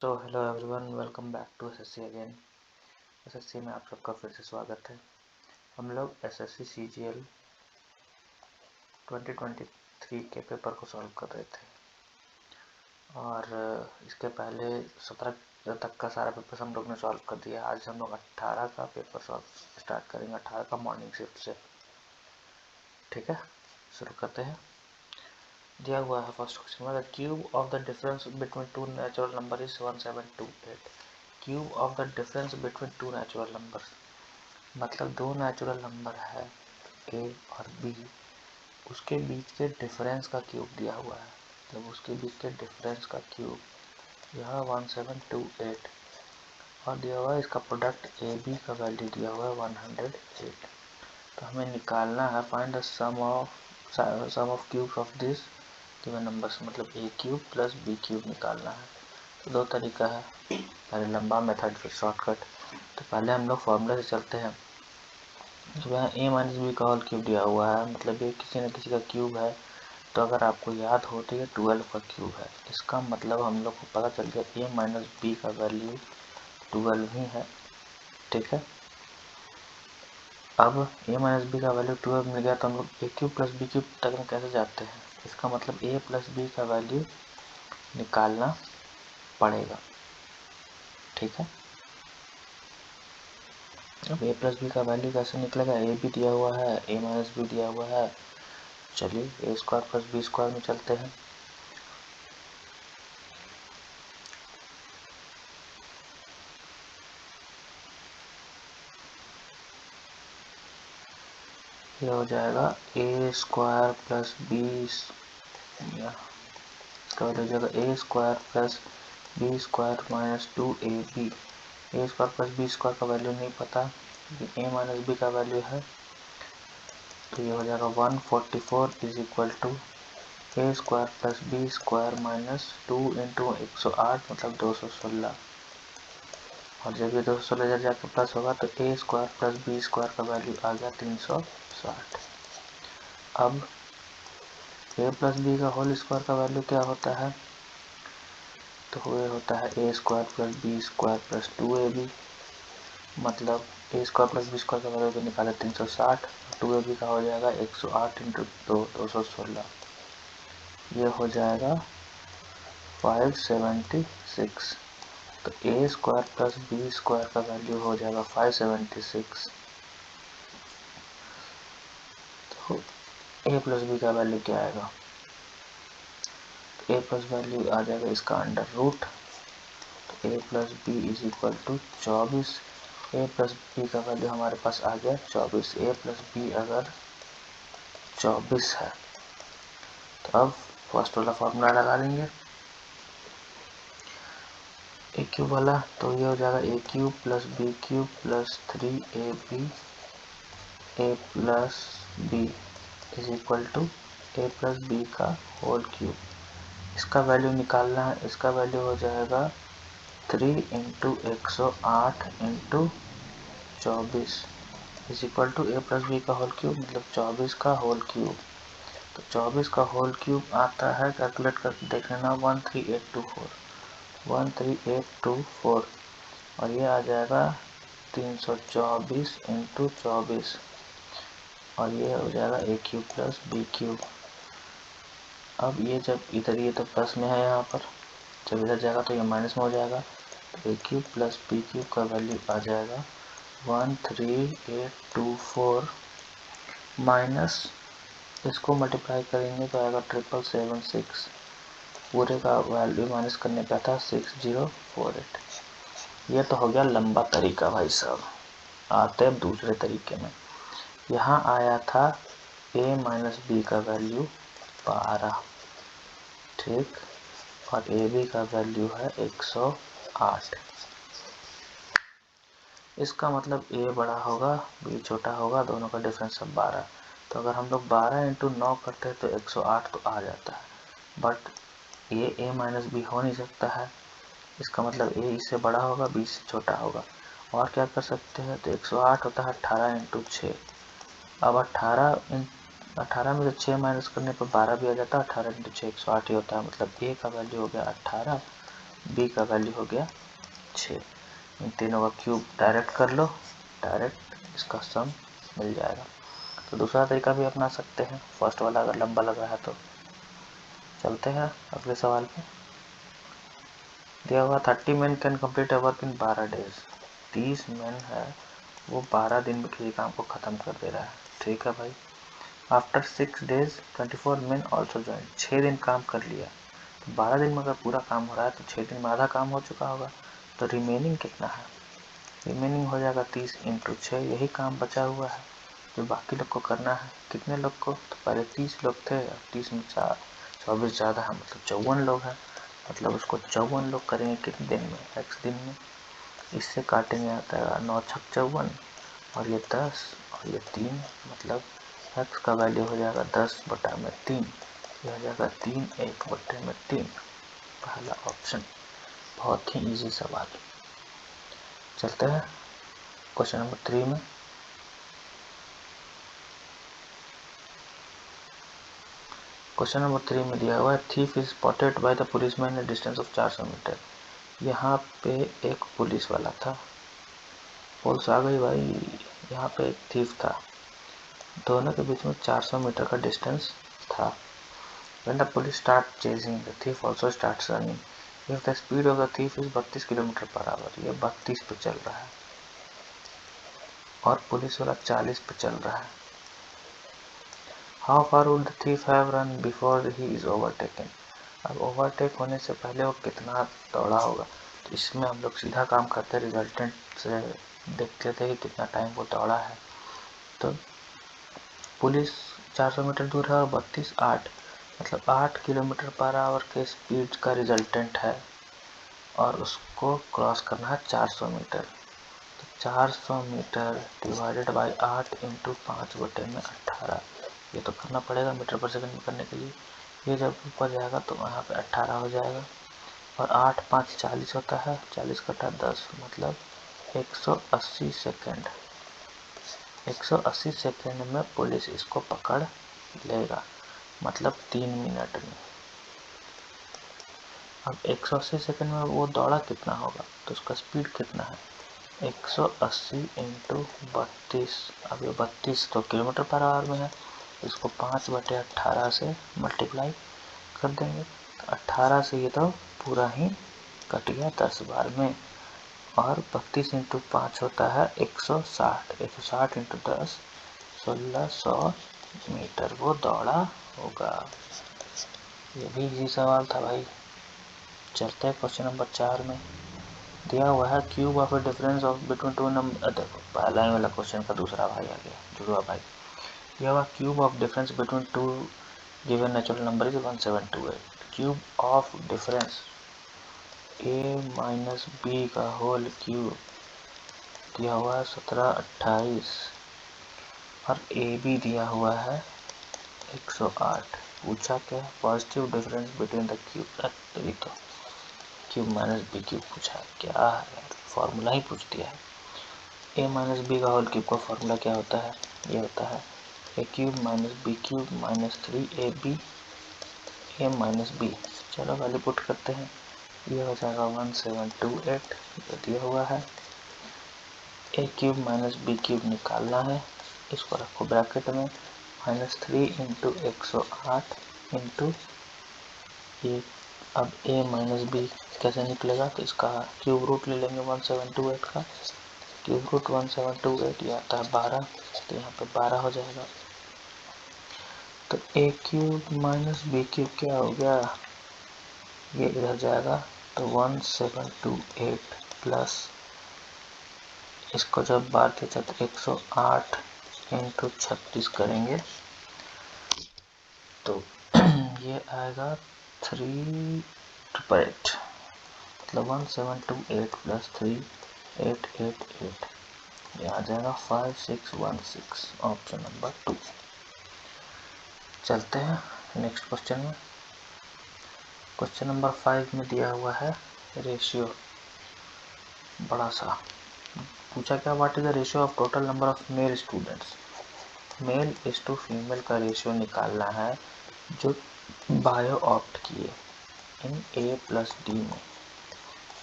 तो hello everyone, welcome back to SSC again. SSC में आप सबका फिर से स्वागत है। हम लोग एसएससी सीजीएल 2023 के पेपर को सॉल्व कर रहे थे और इसके पहले 17 तक का सारा पेपर हम लोग ने सॉल्व कर दिया। आज हम लोग 18 का पेपर सॉल्व स्टार्ट करेंगे, 18 का मॉर्निंग शिफ्ट से। ठीक है, शुरू करते हैं। दिया हुआ है फर्स्ट क्वेश्चन में, the cube of the difference between two natural number is 1728। Cube of the difference between two natural number, मतलब दो नेचुरल नंबर है ए और बी, उसके बीच के डिफरेंस का क्यूब दिया हुआ है। मतलब उसके बीच के डिफरेंस का क्यूब यह 1728 और दिया हुआ है इसका प्रोडक्ट ए बी का वैल्यू दिया हुआ है 108। तो हमें निकालना है find the sum of cubes of this given numbers, मतलब A cube plus B cube निकालना है। तो दो तरीका है, पहले लंबा मेथड फिर शॉर्टकट। तो पहले हम लोग फॉर्मूला से चलते हैं। जो यहाँ ए माइनस बी का होल क्यूब दिया हुआ है, मतलब ये किसी न किसी का क्यूब है। तो अगर आपको याद हो तो ये 12 का क्यूब है। इसका मतलब हम लोग को पता चल गया ए माइनस बी का वैल्यू 12 ही है। ठीक है, अब ए माइनस बी का वैल्यू 12 मिल गया तो हम लोग ए क्यूब प्लस बी क्यूब तक में कैसे जाते हैं। इसका मतलब ए प्लस बी का वैल्यू निकालना पड़ेगा। ठीक है, अब ए प्लस बी का वैल्यू कैसे निकलेगा। ए भी दिया हुआ है, ए माइनस बी दिया हुआ है। चलिए A square plus B square में चलते हैं। ये हो जाएगा ए स्क्वायर प्लस बी, इसका वैल्यू हो जाएगा A square plus B square minus 2ab। A square plus B square का वैल्यू नहीं पता, ए माइनस बी का वैल्यू है। तो ये हो जाएगा 144 is equal to A square plus B square minus 2 into 108 मतलब 216। और जब ये 216 इधर जाकर प्लस होगा तो A square plus B square का वैल्यू आ गया 360। अब ए प्लस बी का होल स्क्वायर का वैल्यू क्या होता है, तो ये होता है A square plus B square plus 2ab। मतलब A square plus B square का वैल्यू तो निकाले 360, 2ab का हो जाएगा 108 इंटू 216, ये हो जाएगा 576। तो A square plus B square का वैल्यू हो जाएगा 576। तो ए प्लस बी का वैल्यू क्या आएगा, तो ए प्लस वैल्यू आ जाएगा इसका अंडर रूट। तो a plus b is equal to 24। A plus B का वैल्यू हमारे पास आ गया 24। ए प्लस बी अगर 24 है तो अब फर्स्ट वाला फॉर्मूला लगा लेंगे ए क्यूब वाला। तो ये हो जाएगा a cube plus B cube plus 3ab a plus b is equal to a plus B का होल क्यूब। इसका वैल्यू निकालना है, इसका वैल्यू हो जाएगा 3 into 108 into 24 is equal to a plus B का होल क्यूब, मतलब 24 का होल क्यूब। तो 24 का होल क्यूब आता है, कैलकुलेट करके देख लेना, 13824 और ये आ जाएगा 324 इंटू 24 और ये हो जाएगा a cube plus B cube. अब ये जब इधर, ये तो प्लस में है यहाँ पर, जब इधर जाएगा तो ये माइनस में हो जाएगा। तो ए क्यूब प्लस बी क्यूब का वैल्यू आ जाएगा 13824 माइनस, इसको मल्टीप्लाई करेंगे तो आएगा 776। पूरे का वैल्यू माइनस करने पे था 6048। ये तो हो गया लंबा तरीका भाई साहब। आते हैं दूसरे तरीके में। यहाँ आया था ए माइनस बी का वैल्यू 12, ठीक, और ए बी का वैल्यू है 108। इसका मतलब ए बड़ा होगा बी छोटा होगा, दोनों का डिफरेंस है 12। तो अगर हम लोग 12 इंटू 9 करते हैं तो 108 तो आ जाता है, बट ये ए माइनस बी हो नहीं सकता है। इसका मतलब ए इससे बड़ा होगा, बी से छोटा होगा। और क्या कर सकते हैं, तो 108 होता है 18 इंटू 6। अब 18 में से 6 माइनस करने पर 12 भी आ जाता है। 18 इंटू 6 108 ही होता है, मतलब ए का वैल्यू हो गया 18 बी का वैल्यू हो गया 6। इन तीनों का क्यूब डायरेक्ट कर लो, डायरेक्ट इसका सम मिल जाएगा। तो दूसरा तरीका भी अपना सकते हैं, फर्स्ट वाला अगर लंबा लग रहा है तो। चलते हैं अगले सवाल पे। दिया हुआ 30 man can complete a work in 12 days. 30 man है, वो 12 दिन में किसी काम को ख़त्म कर दे रहा है। ठीक है भाई। After 6 days 24 man also join. 6 दिन काम कर लिया, तो 12 दिन में अगर पूरा काम हो रहा है तो 6 दिन में आधा काम हो चुका होगा। तो रिमेनिंग कितना है? रिमेनिंग हो जाएगा 30 × 6। यही काम बचा हुआ है जो बाकी लोग को करना है। कितने लोग को? तो पहले 30 लोग थे, अब 30 में 24 ज़्यादा है, मतलब 54 लोग हैं। मतलब उसको 54 लोग करेंगे कितने दिन में? x दिन में। इससे काटेंगे आता है 9 × 6 = 54 और ये 10 और ये 3, मतलब x का वैल्यू हो जाएगा 10/3। यह हो जाएगा 3 1/3। पहला ऑप्शन। बहुत ही इजी सवाल। चलते हैं क्वेश्चन नंबर 3 में। क्वेश्चन नंबर 3 में दिया हुआ है thief is spotted by the policeman at distance of 400 metre. यहाँ पे एक पुलिस वाला था, पुलिस आ गई भाई। यहाँ पे एक थीफ था, दोनों के बीच में 400 मीटर का डिस्टेंस था। When the police start chasing, the thief also starts running. If the speed of the thief is 32 km/h, ये 32 पे चल रहा है और पुलिस वाला 40 पे चल रहा है। How far would the thief have run before he is overtaken? अब ओवरटेक होने से पहले वो कितना दौड़ा होगा? तो इसमें हम लोग सीधा काम करते हैं, रिजल्टेंट से देख लेते हैं कि कितना टाइम वो दौड़ा है। तो पुलिस 400 मीटर दूर है और 32 8, मतलब 8 km/h के स्पीड का रिजल्टेंट है और उसको क्रॉस करना है 400 मीटर। तो 400 मीटर डिवाइडेड बाई 8 × 5/18। ये तो करना पड़ेगा मीटर पर सेकंड में करने के लिए। ये जब ऊपर जाएगा तो वहाँ पे 18 हो जाएगा और 8 × 5 = 40 होता है। 40 × 10 मतलब 180 सेकेंड। 180 सेकेंड में पुलिस इसको पकड़ लेगा, मतलब 3 मिनट में। अब 180 सेकेंड में वो दौड़ा कितना होगा, तो उसका स्पीड कितना है? 180 × 32। अब ये 32 तो km/h में है, इसको 5/18 से मल्टीप्लाई कर देंगे। तो 18 से ये तो पूरा ही कट गया 10 बार में, और 32 × 5 होता है 160। 160 × 10 1600 मीटर वो दौड़ा होगा। ये भी इजी सवाल था भाई। चलते हैं क्वेश्चन नंबर 4 में। दिया हुआ है cube of A difference of between two number. देखो पहला ही वाला क्वेश्चन का दूसरा भाई आ गया, जुड़वा भाई। दिया हुआ cube of difference between two given natural number is 1728। Cube of difference a - b का होल क्यूब दिया हुआ है 1728 और ए बी दिया हुआ है 108। पूछा क्या? Positive difference between the cube. तभी तो क्यूब माइनस बी क्यूब पूछा है, क्या है? फॉर्मूला ही पूछ दिया है। a - b का होल क्यूब का फॉर्मूला क्या होता है? ये होता है a³ - b³ - 3ab a - b। चलो वैल्यू पुट करते हैं, ये हो जाएगा 1728। ये दिया हुआ है। a³ - b³ निकालना है, इसको रखो ब्रैकेट में, -3 × 108 इंटू ये। अब a - b कैसे निकलेगा? तो इसका क्यूब रूट ले लेंगे 1728 का। क्यूब रूट 1728 ये आता है 12, तो यहाँ पे 12 हो जाएगा। तो a³ - b³ क्या हो गया? ये इधर जाएगा तो 1728 प्लस इसको जब बार के साथ 108 × 36 करेंगे तो ये आएगा 388, मतलब 1728 प्लस 3888, ये आ जाएगा 5616। Option number 2। चलते हैं नेक्स्ट क्वेश्चन में। क्वेश्चन नंबर 5 में दिया हुआ है रेशियो, बड़ा सा पूछा क्या? What is the ratio of total number of male students. Male is to female का रेशियो निकालना है जो बायो ऑप्ट किए इन a + d में।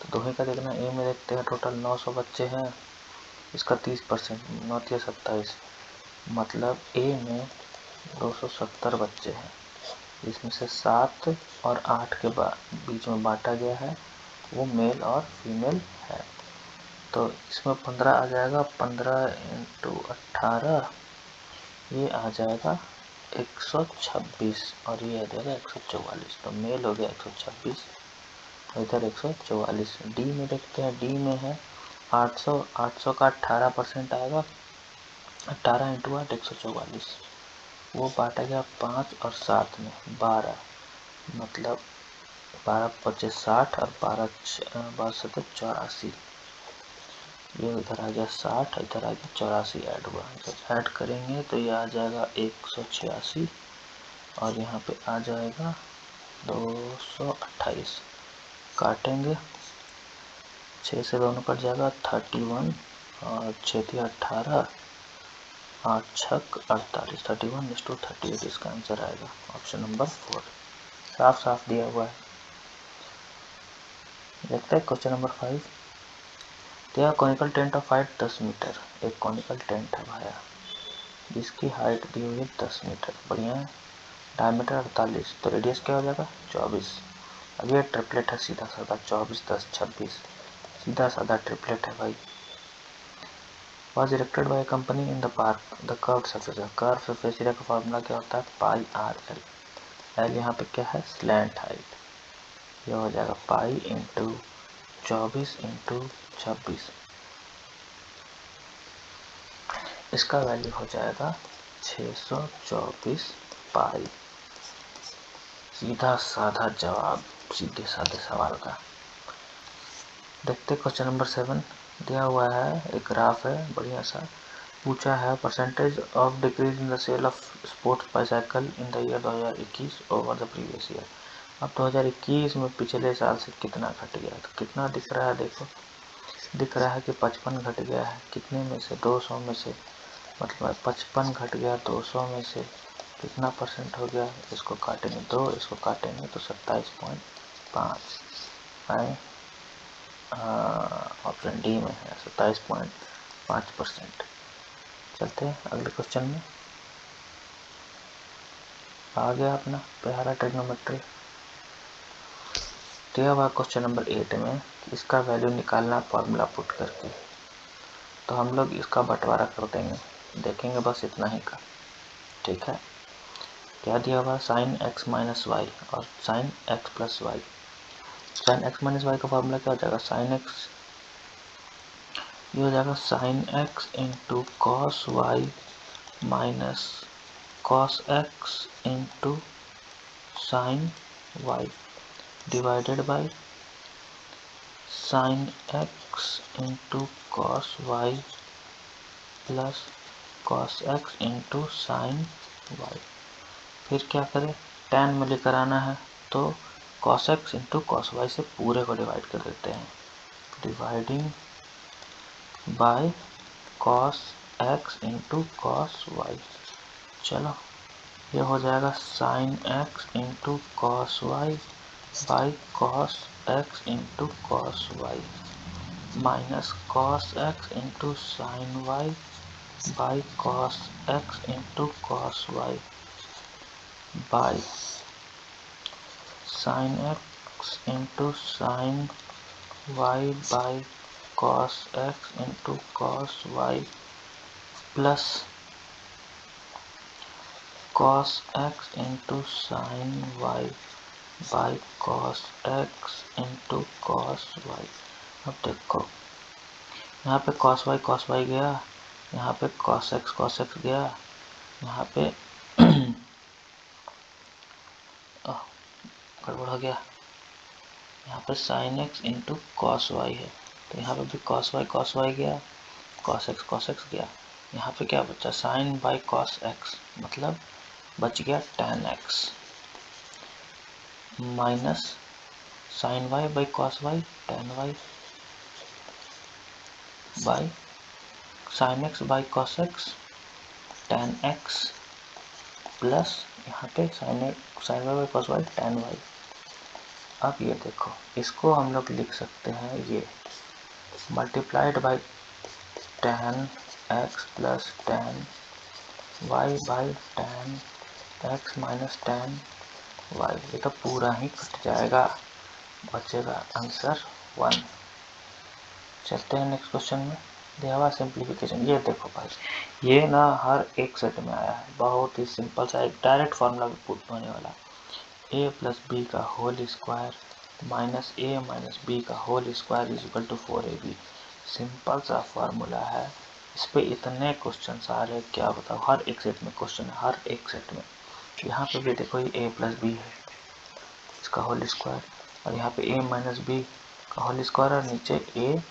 तो दोहे का देखना, ए में देखते हैं टोटल 900 बच्चे हैं, इसका 30%, 9 या 27, मतलब ए में 270 बच्चे हैं, इसमें से 7 और 8 के बीच में बांटा गया है, वो मेल और फीमेल है। तो इसमें 15 आ जाएगा, 15 × 18 ये आ जाएगा 126, और ये आ जाएगा 144। तो मेल हो गया 126 और इधर 144। डी में देखते हैं, डी में है 800, 800 का 18% आएगा, 18 × 8 144, वो बांटा गया 5 और 7 में, 12, मतलब 12 × 25 60 और 12 × 7 84, ये इधर आ गया 60, इधर आ गया 84 ऐड हुआ। जब ऐड करेंगे तो ये आ जाएगा 186 और यहाँ पे आ जाएगा 228। काटेंगे, 6 से दोनों कट जाएगा 31 और 6 × 18, 8 छक 48, 31 = 38 इसका आंसर आएगा ऑप्शन नंबर 4। साफ साफ दिया हुआ है। देखते हैं क्वेश्चन नंबर 5। तो conical tent of height 10 metre, एक कॉनिकल टेंट है भाया जिसकी हाइट दी हुई है 10 मीटर, बढ़िया है। डायमीटर 48, तो रेडियस क्या हो जाएगा 24। अब ये ट्रिपलेट है सीधा साधा, 24 10 26, सीधा साधा ट्रिपलेट है भाई। Was erected by a company in the park, the curved surface, curve surface area का फॉर्मूला क्या होता है πr_l, l यहाँ पे क्या है स्लैंट हाइट, ये हो जाएगा पाई इंटू 24 इंटू 26, इसका वैल्यू हो जाएगा 624 पाई। सीधा साधा जवाब सीधे साधे सवाल का। देखते क्वेश्चन नंबर 7 दिया हुआ है, एक ग्राफ है बढ़िया सा, पूछा है percentage of decrease in the sale of sports bicycle in the year 2021 over the previous year. अब 2021 में पिछले साल से कितना घट गया, तो कितना दिख रहा है, देखो दिख रहा है कि 55 घट गया है, कितने में से 200 में से, मतलब 55 घट गया 200 में से, कितना परसेंट हो गया, इसको काटेंगे 2, इसको काटेंगे तो 27.5 है, ऑप्शन डी में है 27.5%। चलते हैं अगले क्वेश्चन में। आ गया अपना प्यारा ट्रिग्नोमेट्री। दिया हुआ क्वेश्चन नंबर 8 में इसका वैल्यू निकालना फॉर्मूला पुट करके, तो हम लोग इसका बंटवारा कर देंगे, देखेंगे बस इतना ही का, ठीक है। क्या दिया हुआ sin x - y और sin x + y। sin x - y का फॉर्मूला क्या हो जाएगा sin x, ये हो जाएगा sin x into cos y minus cos x into sin y divided by sin x into cos y plus cos x into sin y। फिर क्या करें, tan में लेकर आना है तो cos x into cos y से पूरे को डिवाइड कर देते हैं, dividing by cos x into cos y। चलो ये हो जाएगा sin x into cos y by cos x into cos y minus cos x into sin y by cos x into cos y by sin x into sin y by cos x into cos y plus cos x into sin y by cos x into cos y। अब देखो यहाँ पे cos y गया, यहाँ पे cos x गया, यहाँ पे गड़बड़ हो गया, यहाँ पे sin x into cos y है, तो यहाँ पे भी cos y गया, cos x गया, यहाँ पे क्या बचा sin बाई cos x, मतलब बच गया tan x minus sin y by cos y tan y by sin x by cos x tan x plus यहाँ पे sin y by cos y tan y। अब ये देखो, इसको हम लोग लिख सकते हैं ये multiplied by 10x plus 10y by 10x minus 10y। ये तो पूरा ही कट जाएगा, बचेगा आंसर 1। चलते हैं नेक्स्ट क्वेश्चन में। दिया सिंप्लीफिकेशन। ये देखो भाई, ये ना हर एक सेट में आया है, बहुत ही सिंपल सा एक डायरेक्ट फॉर्मूला पुट होने वाला। a प्लस बी का whole square minus A minus B का whole square is equal to 4ab। Simple सा फार्मूला है, इस पे इतने क्वेश्चन आ रहे क्या बताओ, हर एक सेट में क्वेश्चन है, हर एक सेट में। यहाँ पे भी देखो ये a प्लस बी है, इसका होल स्क्वायर, और यहाँ पे a माइनस बी का होल स्क्वायर और नीचे a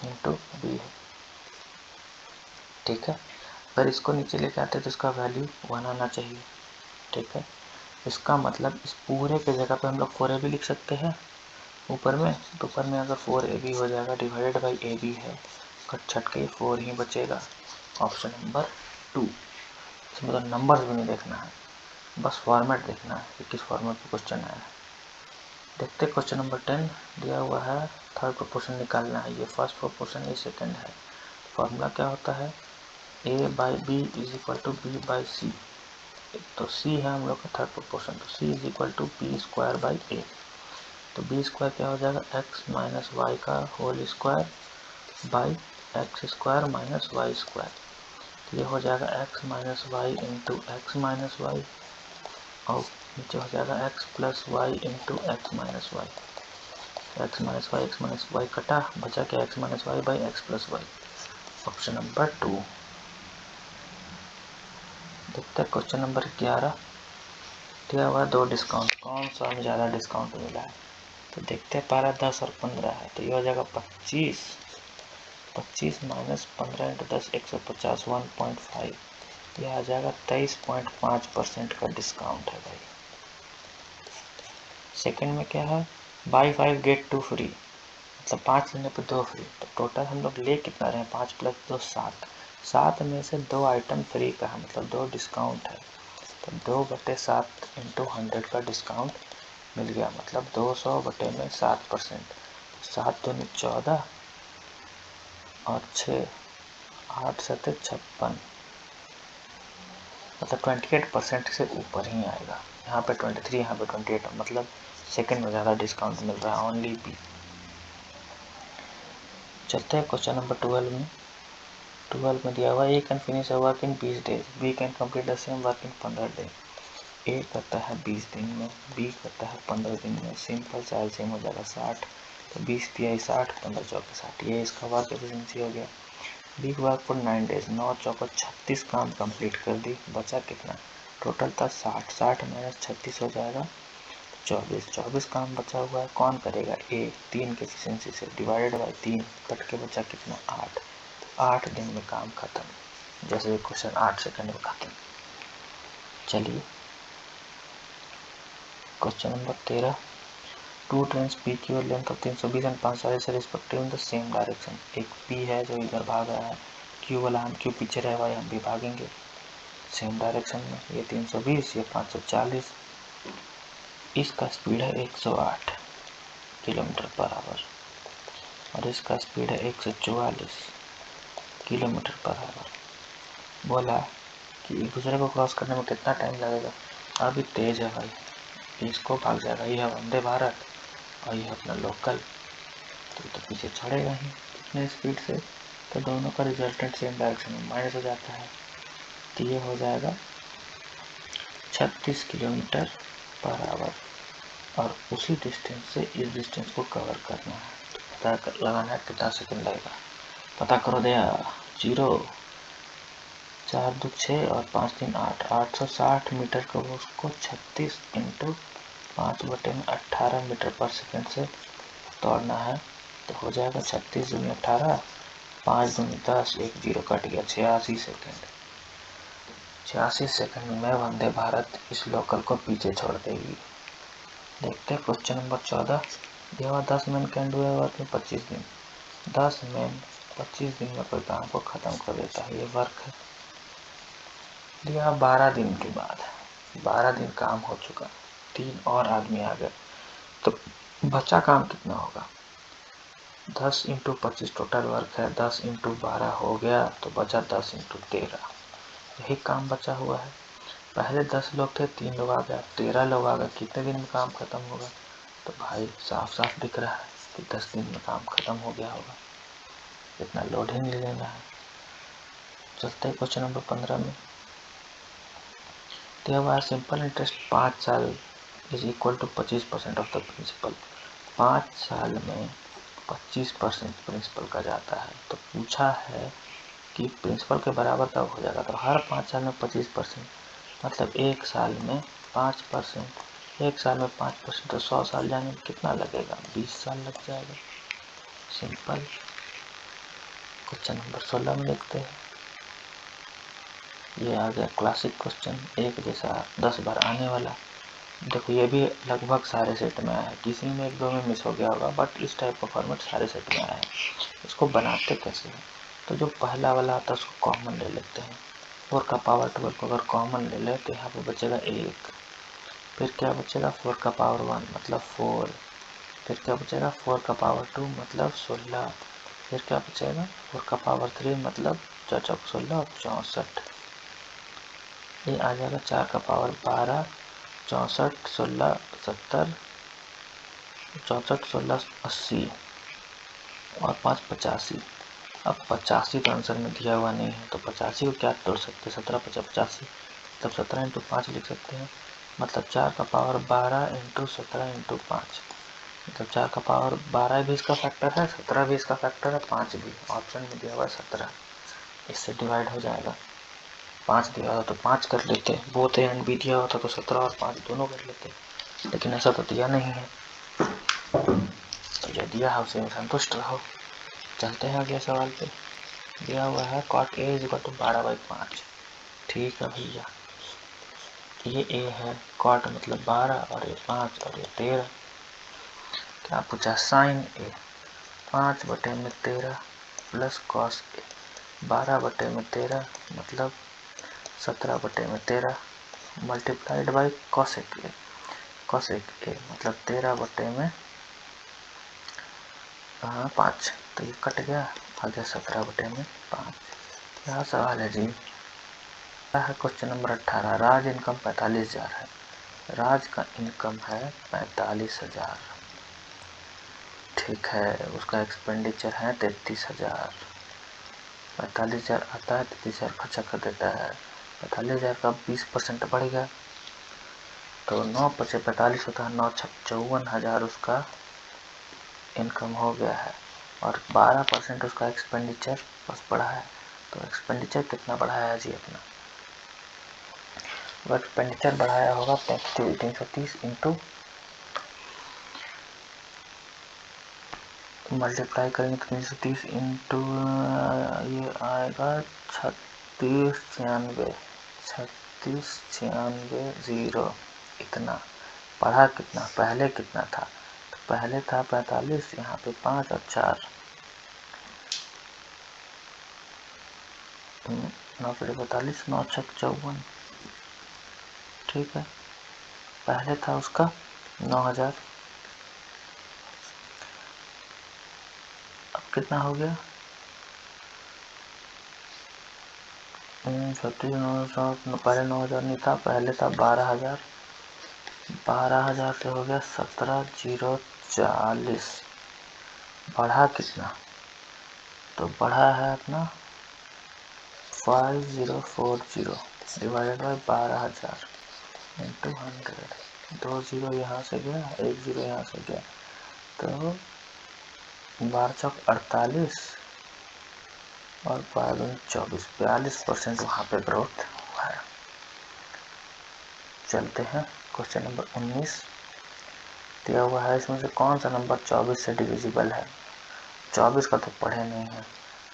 इंटू बी है। ठीक है, अगर इसको नीचे लेके आते तो इसका वैल्यू 1 आना चाहिए। ठीक है, इसका मतलब इस पूरे के जगह पे हम लोग 4ab लिख सकते हैं ऊपर में। तो ऊपर में अगर 4ab हो जाएगा डिवाइडेड बाई ab है, कट छट के 4 ही बचेगा। Option number 2। इसमें तो नंबर्स भी नहीं देखना है, बस फॉर्मेट देखना है कि किस फॉर्मेट पे क्वेश्चन आया है। देखते क्वेश्चन नंबर 10 दिया हुआ है, थर्ड प्रोपोर्शन निकालना है। ये फर्स्ट प्रोपोर्शन, ये सेकंड है। फॉर्मूला क्या होता है, a by b is equal to b by c. तो c है हम लोग का थर्ड प्रोपोर्शन, तो c is equal to b square by a. तो बी स्क्वायर क्या हो जाएगा, x माइनस वाई का whole square by x square minus y square. तो ये हो जाएगा x minus y into x minus y, और नीचे हो जाएगा x plus Y into x minus Y. X minus Y कटा, बचा क्या x minus Y by X plus Y. Option number 2। देखते हैं क्वेश्चन नंबर 11 दिया हुआ 2 डिस्काउंट, कौन सा में ज़्यादा डिस्काउंट मिला है। तो देखते हैं 12, 10 और 15 है, तो ये हो जाएगा 25 माइनस 15 इंटू 10 150 1.5। यह आ जाएगा 23.5% का डिस्काउंट है भाई। सेकंड में क्या है, बाई 5 गेट 2 फ्री, मतलब 5 लेने पे 2 फ्री। तो टोटल हम लोग ले कितना रहे हैं, 5 प्लस 2 7। 7 में से 2 आइटम फ्री का है, मतलब 2 डिस्काउंट है। तो 2/7 इंटू 100 का डिस्काउंट मिल गया, मतलब 200 बटे में 7%। 7 दूनी 14 और 6 8 7 56, मतलब 28% से ऊपर ही आएगा। यहाँ पे 23, यहाँ पे 28, मतलब सेकंड में ज़्यादा डिस्काउंट मिल रहा है, ओनली बी। चलते हैं क्वेश्चन नंबर 12 में। 12 में दिया हुआ a can finish a work in 20 days, b can complete the same work in 15 days. A करता है 20 दिन में, बी करता है 15 दिन में। सिंपल सा एलसीएम हो जाएगा 60, तो 20 तिहाई 60, 15 चौके 60। ये इसका वर्क एफिशिएंसी हो गया। बी वर्क फॉर 9 डेज, 9 चौके 36 काम कंप्लीट कर दी। बचा कितना, टोटल था 60, 60 माइनस 36 हो जाएगा 24, 24 काम बचा हुआ है। कौन करेगा, ए 3 के एफिशिएंसी से, डिवाइडेड बाई 3, कट के बचा कितना 8। 8 दिन में काम खत्म, जैसे क्वेश्चन 8 सेकंड में खत्म। चलिए क्वेश्चन नंबर 13, 2 ट्रेन्स पी की और length of 320 and 540 respective in the same direction. एक पी है जो इधर भाग रहा है, क्यू वाला हम क्यू पीछे रहे हुआ, हम भी भागेंगे सेम डायरेक्शन में। ये 320, ये 540। इसका स्पीड है 108 किलोमीटर पर आवर और इसका स्पीड है 144 किलोमीटर पर आवर। बोला कि एक दूसरे को क्रॉस करने में कितना टाइम लगेगा। अभी तेज है भाई, इसको भाग जाएगा, ये है वंदे भारत और ये अपना लोकल, तो पीछे चढ़ेगा ही कितने स्पीड से। तो दोनों का रिजल्टेंट सेम डायरेक्शन में माइनस हो जाता है, तो ये हो जाएगा 36 किलोमीटर पर आवर। और उसी डिस्टेंस से इस डिस्टेंस को कवर करना है, तो पता लगाना है कितना सेकंड लगेगा। पता करो दिया, 0 4 2 6 और 5 3 8, 860 मीटर को उसको 36 इंटू 5/18 मीटर पर सेकंड से दौड़ना है। तो हो जाएगा 36 दूनी 18, 5 दूनी 10, 1 0 कट गया, 86 सेकंड। 86 सेकंड में वंदे भारत इस लोकल को पीछे छोड़ देगी। देखते हैं क्वेश्चन नंबर 14, यह 10 मैन कैन डू वर्क में 25 दिन। 10 मैन 25 दिन में कोई काम को ख़त्म कर देता है, ये वर्क है। दिया 12 दिन के बाद, 12 दिन काम हो चुका, 3 और आदमी आ गए, तो बचा काम कितना होगा, 10 × 25 टोटल वर्क है, 10 × 12 हो गया तो बचा 10 × 13, यही काम बचा हुआ है। पहले 10 लोग थे, 3 लोग आ गया, 13 लोग आ गए, कितने दिन में काम खत्म होगा, तो भाई साफ साफ दिख रहा है कि 10 दिन में काम खत्म हो गया होगा, इतना लोड ही नहीं लेना है। चलते हैं क्वेश्चन नंबर 15 में। दिया हुआ है सिंपल इंटरेस्ट 5 साल is equal to 25% of the principal. 5 साल में 25% प्रिंसिपल का जाता है, तो पूछा है कि प्रिंसिपल के बराबर कब हो जाएगा, तो हर 5 साल में 25%, मतलब एक साल में 5%, एक साल में 5%, तो 100 साल जाने में कितना लगेगा, 20 साल लग जाएगा। सिंपल। क्वेश्चन नंबर 16 में देखते हैं। ये आ गया क्लासिक क्वेश्चन, एक जैसा 10 बार आने वाला। देखो ये भी लगभग सारे सेट में आया है, किसी में एक दो में मिस हो गया होगा, बट इस टाइप का फॉर्मेट सारे सेट में आया है। इसको बनाते कैसे हैं, तो जो पहला वाला आता है उसको कॉमन ले लेते हैं, 4 का पावर 12 को अगर कॉमन ले ले तो यहाँ पे बचेगा 1, फिर क्या बचेगा 4 का पावर 1 मतलब 4, फिर क्या बचेगा 4 का पावर 2 मतलब 16, फिर क्या बचेगा 4 का पावर 3 मतलब 4 चौक 16 और 64, ये आ जाएगा 4 का पावर 12, 64, 16, 70, 64, 16, 80 और 5 85। अब 85 तो आंसर में दिया हुआ नहीं है, तो 85 को क्या तोड़ सकते हैं, 17 50 85, मतलब 17 × 5 लिख सकते हैं, मतलब 4 का पावर 12 × 17 × 5, मतलब 4 का पावर 12 भी इसका फैक्टर है, 17 भी इसका फैक्टर है, 5 भी, ऑप्शन में दिया हुआ है 17, इससे डिवाइड हो जाएगा। 5 दिया होता तो 5 कर लेते, बोथ ए एंड बी दिया होता तो 17 और 5 दोनों कर लेते, लेकिन ऐसा तो दिया नहीं है, तो जो दिया है उसे में संतुष्ट रहो। चलते हैं अगले सवाल पे। दिया हुआ है cot A = 12/5। ठीक है भैया, ये A है, cot मतलब 12 और ये 5 और ये 13। क्या पूछा, sin A 5/13 plus cos A 12/13 मतलब 17/13 multiplied by cosec A, cosec A मतलब 13/5, तो ये कट गया, आ गया 17/5। क्या सवाल है जी, है क्वेश्चन नंबर 18। राज इनकम 45,000 है, राज का इनकम है 45,000, ठीक है, उसका एक्सपेंडिचर है 33,000, 45,000 आता है, 33,000 खर्चा कर देता है, 45,000 का 20% बढ़ गया, तो 9 × 45 होता है, 9 × 54,000 उसका इनकम हो गया है, और 12% उसका एक्सपेंडिचर बस बढ़ा है, तो एक्सपेंडिचर कितना बढ़ाया जी अपना, वो एक्सपेंडिचर बढ़ाया होगा 330 इंटू मल्टीप्लाई करेंगे तो 330 इंटू ये आएगा 3696 इतना पढ़ा, कितना पहले कितना था, तो पहले था 45, यहाँ पे 5 और 4, 9 × 45, 9 × 54, ठीक है, पहले था उसका 9,000, अब कितना हो गया 36,900, पहले 9,000 नहीं था, पहले था 12,000, 12,000 से हो गया 17,040, बढ़ा कितना, तो बढ़ा है अपना 5040 डिवाइडेड बाई 12,000 इंटू 100, 2 0 यहाँ से गया, 1 0 यहाँ से गया, तो 12 चौक 48 और 12 24, 42% वहाँ पे ग्रोथ हुआ है। चलते हैं क्वेश्चन नंबर 19। दिया हुआ है इसमें से कौन सा नंबर 24 से डिविजिबल है, 24 का तो पढ़े नहीं है,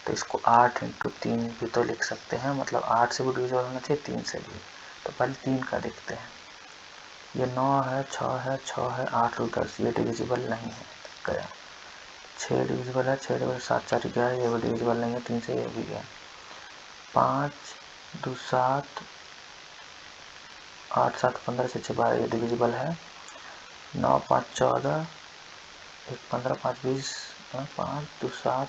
तो इसको 8 × 3 भी तो लिख सकते हैं, मतलब 8 से भी डिविजिबल होना चाहिए, 3 से भी, तो पहले 3 का देखते हैं, ये 9 है, 6 है, 6 है, 8 और 10, ये डिविजिबल नहीं है, गया, 6 डिविजिबल है, 6 डिविजिबल 7 4 गया, ये भी डिविजिबल नहीं है, 3 से ये भी गया, 5 2 7, 8 7 15 6 6 12 ये डिविजिबल है, 9 5 14 एक 15 5 20 5 2 7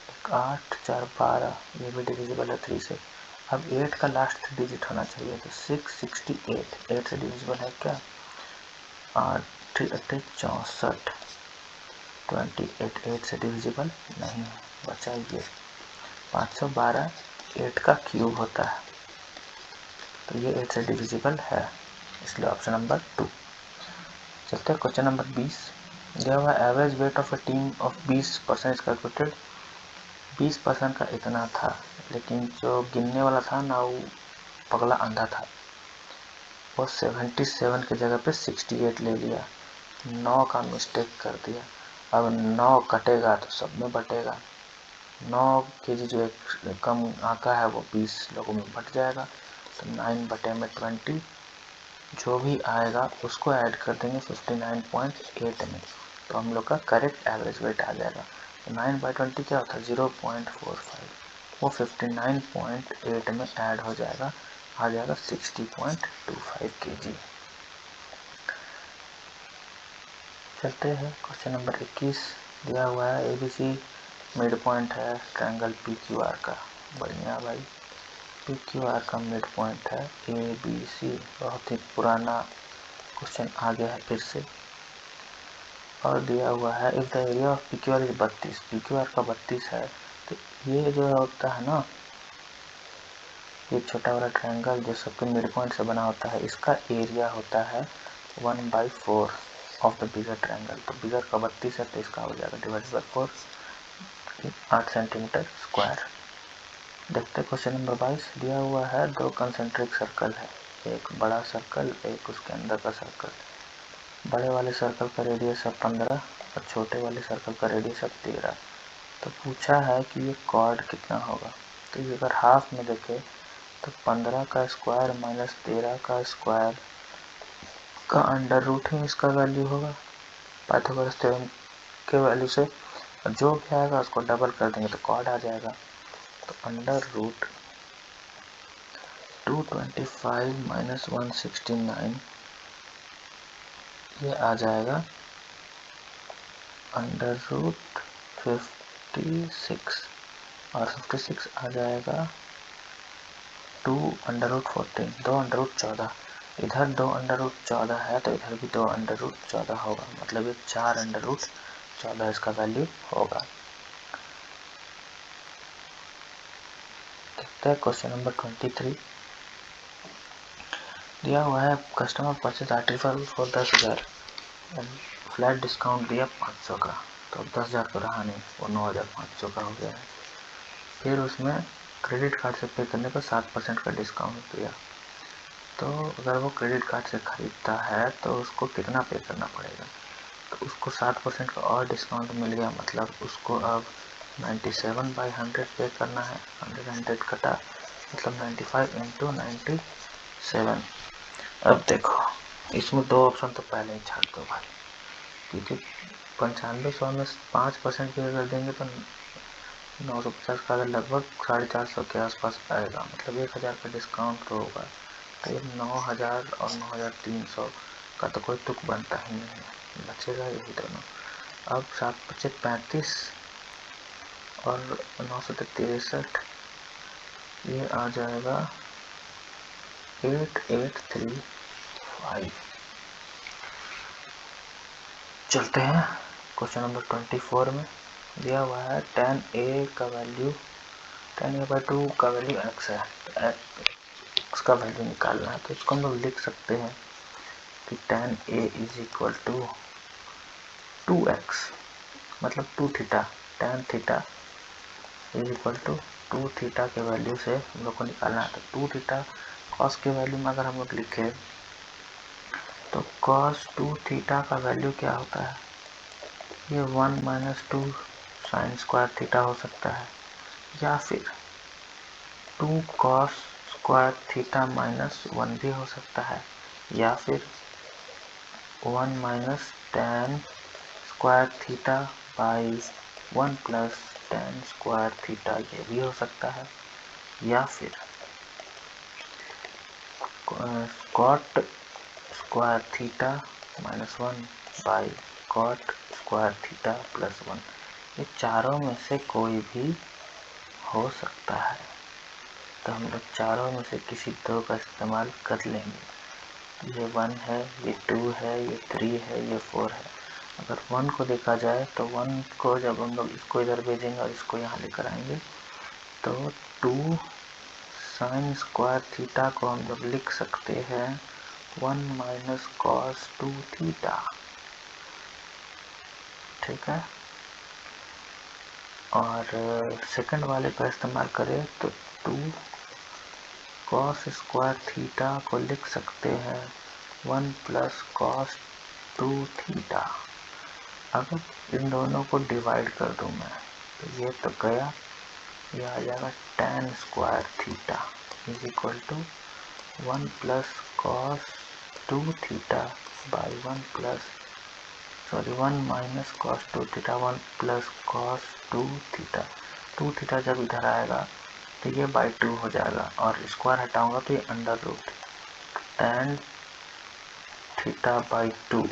एक 8 4 12, ये भी डिविजिबल है 3 से। अब 8 का लास्ट 3 डिजिट होना चाहिए, तो 668 8 से डिविजिबल है क्या? 8 8 64 28 8 से डिविजिबल नहीं है, बचा ये 512 8 का क्यूब होता है, तो ये 8 से डिविजिबल है, इसलिए ऑप्शन नंबर 2। चलते हैं क्वेश्चन नंबर 20। दिया हुआ average weight of a team of 20% calculated. 20% का इतना था, लेकिन जो गिनने वाला था ना वो पगला अंधा था, वो 77 की जगह पे 68 ले लिया, 9 का मिस्टेक कर दिया। अब 9 कटेगा तो सब में बटेगा, 9 kg जो एक कम आंका है वो 20 लोगों में बट जाएगा, तो 9/20 जो भी आएगा उसको ऐड कर देंगे 59.8 में, तो हम लोग का करेक्ट एवरेज वेट आ जाएगा। तो 9/20 क्या होता है? 0.45, वो 59.8 में ऐड हो जाएगा, आ जाएगा 60.25 kg। चलते हैं क्वेश्चन नंबर 21। दिया हुआ है ABC मिड पॉइंट है ट्रायंगल PQR का। बढ़िया भाई, PQR का मिड पॉइंट है ABC। बहुत ही पुराना क्वेश्चन आ गया है फिर से, और दिया हुआ है if the area of PQR is 32, PQR का 32 है, तो ये जो होता है ना, ये छोटा वाला ट्रायंगल जो सबके मिड पॉइंट से बना होता है, इसका एरिया होता है 1/4 ऑफ द बिगर ट्रायंगल। तो बिगर का 32 है, तो इसका हो जाएगा डिवाइडेड बाई 4, 8 सेंटीमीटर स्क्वायर। देखते क्वेश्चन नंबर 22। दिया हुआ है 2 कंसेंट्रिक सर्कल है, एक बड़ा सर्कल एक उसके अंदर का सर्कल। बड़े वाले सर्कल का रेडियस है 15 और छोटे वाले सर्कल का रेडियस है 13। तो पूछा है कि ये कॉर्ड कितना होगा। तो ये अगर हाफ में देखे तो 15 का स्क्वायर माइनस 13 का स्क्वायर का अंडर रूट में इसका वैल्यू होगा पाइथागोरस थ्योरम के वैल्यू से, और जो भी आएगा उसको डबल कर देंगे तो कॉर्ड आ जाएगा। तो अंडर रूट 225 माइनस 169, ये आ जाएगा अंडर रूट 56, और 56 आ जाएगा 2 अंडर रूट 14, 2 अंडर रूट 14। इधर 2 अंडर रूट 14 है तो इधर भी 2 अंडर रूट 14 होगा, मतलब ये 4 अंडर रूट 14 इसका वैल्यू होगा। देखते हैं क्वेश्चन नंबर 23। दिया हुआ है customer purchase article for 10,000, flat discount दिया 500 का, तो 10,000 तो रहा नहीं, वो 9,500 का हो गया है। फिर उसमें क्रेडिट कार्ड से पे करने पर 7% का डिस्काउंट दिया, तो अगर वो क्रेडिट कार्ड से ख़रीदता है तो उसको कितना पे करना पड़ेगा? तो उसको 7% का और डिस्काउंट मिल गया, मतलब उसको अब 97/100 पे करना है। 100 कटा मतलब 95 × 97। अब देखो इसमें 2 ऑप्शन तो पहले ही छाट दो भाई, क्योंकि 9500 में 5% पे कर देंगे तो 950 का लगभग 450 के आसपास आएगा, मतलब 1000 का डिस्काउंट तो होगा। तो ये 9000 और 9300 का तो कोई तुक बनता ही नहीं है, बचेगा यही दोनों। अब 7×5 = 35 और 9 से 63, ये आ जाएगा 8835। चलते हैं क्वेश्चन नंबर 24 में। दिया हुआ है tan a का वैल्यू, tan a/2 का वैल्यू x है, तो x का वैल्यू निकालना है। तो इसको हम लोग लिख सकते हैं कि tan a = 2x, मतलब 2θ, tan θ = 2θ के वैल्यू से हम लोग को निकालना है। तो 2θ cos के वैल्यू में अगर हम लोग लिखे तो cos 2θ का वैल्यू क्या होता है? ये 1 - 2 sin स्क्वायर थीटा हो सकता है, या फिर 2 cos स्क्वायर थीटा -1 भी हो सकता है, या फिर 1 - tan square theta by 1 + tan square theta, ये भी हो सकता है, या फिर cot square theta -1 by cot square theta plus 1। ये चारों में से कोई भी हो सकता है, तो हम लोग चारों में से किसी दो का इस्तेमाल कर लेंगे। ये 1 है, ये 2 है, ये 3 है, ये 4 है। अगर 1 को देखा जाए तो 1 को जब हम लोग इसको इधर भेजेंगे और इसको यहाँ लेकर आएंगे तो 2 साइन स्क्वायर थीटा को हम लोग लिख सकते हैं 1 माइनस कॉस 2 थीटा। ठीक है, और सेकंड वाले का इस्तेमाल करें तो 2 कॉस स्क्वायर थीटा को लिख सकते हैं 1 प्लस कॉस 2 थीटा। अगर इन दोनों को डिवाइड कर दूं मैं तो ये तो गया, ये आ जाएगा tan square theta is equal to 1 plus cos 2 theta by 1 minus cos 2 theta 1 plus cos 2 theta. 2 theta जब इधर आएगा तो ये बाई 2 हो जाएगा और स्क्वायर हटाऊंगा तो ये under root tan theta by 2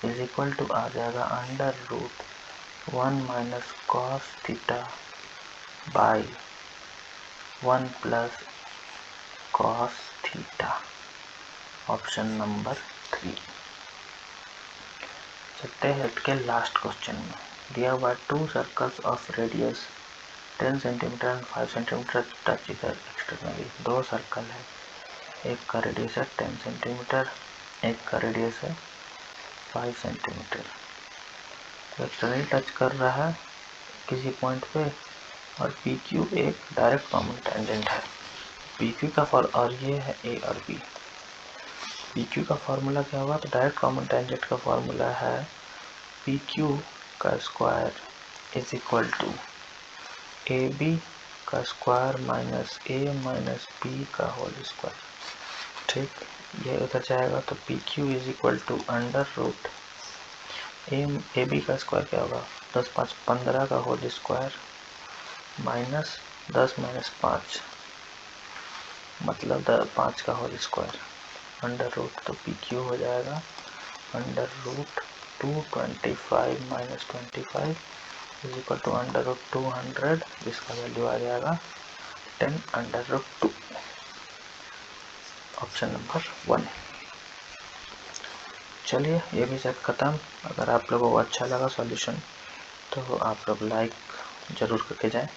is equal to आ जाएगा under root 1 minus cos theta by 1 plus cos theta. Option number 3। चलते हैं इसके लास्ट क्वेश्चन में। दिया हुआ 2 circles of radius 10 centimetre and 5 centimetre touch इधर एक्सटर्नली। 2 सर्कल है, एक का रेडियस है 10 सेंटीमीटर, एक का रेडियस है 5 सेंटीमीटर। तो एक्सटर्नली टच कर रहा है किसी पॉइंट पे और PQ एक डायरेक्ट कॉमन टेंजेंट है। PQ का और ये है A और B। PQ का फॉर्मूला क्या होगा, तो डायरेक्ट कॉमन टेंजेंट का फॉर्मूला है PQ का square is equal to AB का square minus A minus B का होल स्क्वायर। ठीक, ये उधर जाएगा तो PQ is equal to under root AB का स्क्वायर क्या होगा 10 5 15 का होल स्क्वायर माइनस 10 माइनस 5 मतलब 5 का होल स्क्वायर अंडर रूट, तो PQ हो जाएगा under root 225 minus 25 is equal to under root 200। इसका वैल्यू आ जाएगा 10 अंडर रूट 2। Option number 1। चलिए ये भी सेट खत्म। अगर आप लोगों को अच्छा लगा सॉल्यूशन तो आप लोग लाइक ज़रूर करके जाएं।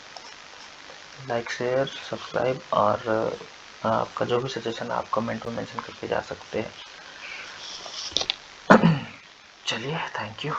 लाइक शेयर सब्सक्राइब और आपका जो भी सजेशन आप कमेंट में मेंशन करके जा सकते हैं। चलिए, थैंक यू।